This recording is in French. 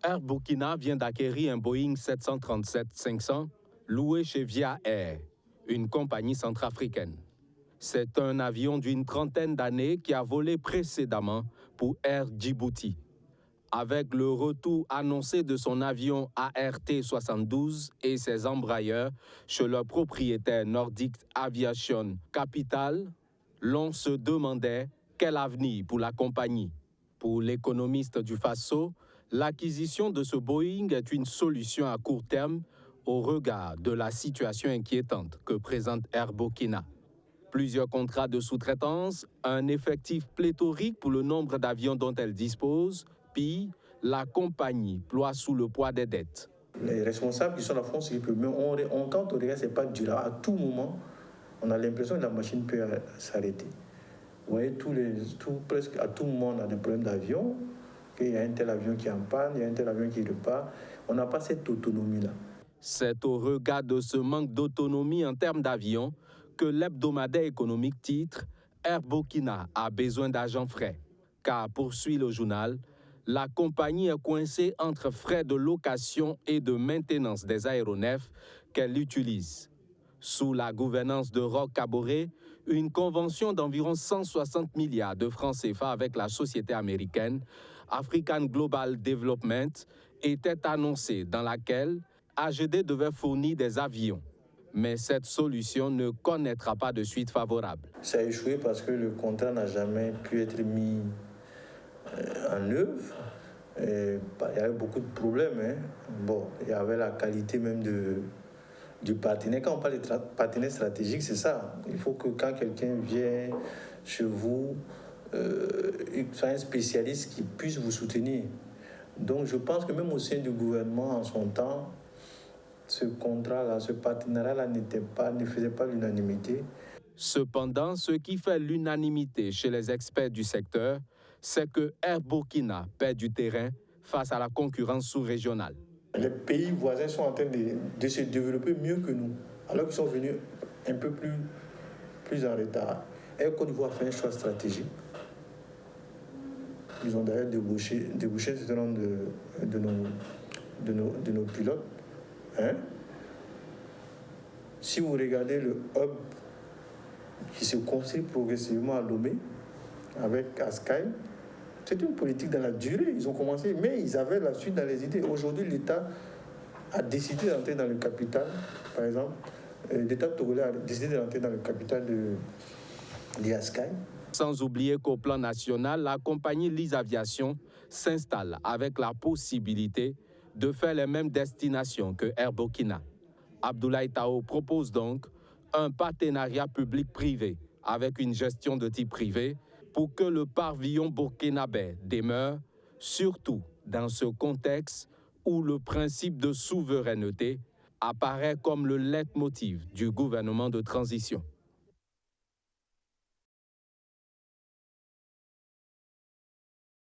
Air Burkina vient d'acquérir un Boeing 737-500 loué chez Via Air, une compagnie centrafricaine. C'est un avion d'une trentaine d'années qui a volé précédemment pour Air Djibouti. Avec le retour annoncé de son avion ART-72 et ses embrayeurs chez leur propriétaire Nordic Aviation Capital, l'on se demandait quel avenir pour la compagnie. Pour l'économiste du Faso, l'acquisition de ce Boeing est une solution à court terme au regard de la situation inquiétante que présente Air Burkina. Plusieurs contrats de sous-traitance, un effectif pléthorique pour le nombre d'avions dont elle dispose, puis la compagnie ploie sous le poids des dettes. Les responsables qui sont à fond, c'est que quand on regarde, ce n'est pas durable. À tout moment, on a l'impression que la machine peut s'arrêter. Vous voyez, presque à tout moment, on a des problèmes d'avion, qu'il y a un tel avion qui est en panne, il y a un tel avion qui repart. On n'a pas cette autonomie-là. C'est au regard de ce manque d'autonomie en termes d'avions que l'hebdomadaire économique titre « Air Burkina a besoin d'argent frais ». Car, poursuit le journal, la compagnie est coincée entre frais de location et de maintenance des aéronefs qu'elle utilise. Sous la gouvernance de Roch Kaboré, une convention d'environ 160 milliards de francs CFA avec la société américaine African Global Development était annoncée, dans laquelle AGD devait fournir des avions. Mais cette solution ne connaîtra pas de suite favorable. Ça a échoué parce que le contrat n'a jamais pu être mis en œuvre. Il y avait beaucoup de problèmes. Bon, il y avait la qualité même du partenaire. Quand on parle de partenaire stratégique, c'est ça. Il faut que quand quelqu'un vient chez vous, il soit un spécialiste qui puisse vous soutenir. Donc je pense que même au sein du gouvernement en son temps, ce contrat-là, ce partenariat-là ne faisait pas l'unanimité. Cependant, ce qui fait l'unanimité chez les experts du secteur, c'est que Air Burkina perd du terrain face à la concurrence sous-régionale. Les pays voisins sont en train de se développer mieux que nous, alors qu'ils sont venus un peu plus en retard. Air Côte d'Ivoire fait un choix stratégique. Ils ont d'ailleurs débouché un certain nombre de nos pilotes. Si vous regardez le hub qui se construit progressivement à Lomé avec Askai, c'est une politique dans la durée. Ils ont commencé, mais ils avaient la suite dans les idées. Aujourd'hui, l'État a décidé d'entrer dans le capital, par exemple. L'État togolais a décidé d'entrer dans le capital de Askai. Sans oublier qu'au plan national, la compagnie Lise Aviation s'installe avec la possibilité de faire les mêmes destinations que Air Burkina. Abdoulaye Tao propose donc un partenariat public-privé avec une gestion de type privé pour que le pavillon burkinabé demeure, surtout dans ce contexte où le principe de souveraineté apparaît comme le leitmotiv du gouvernement de transition.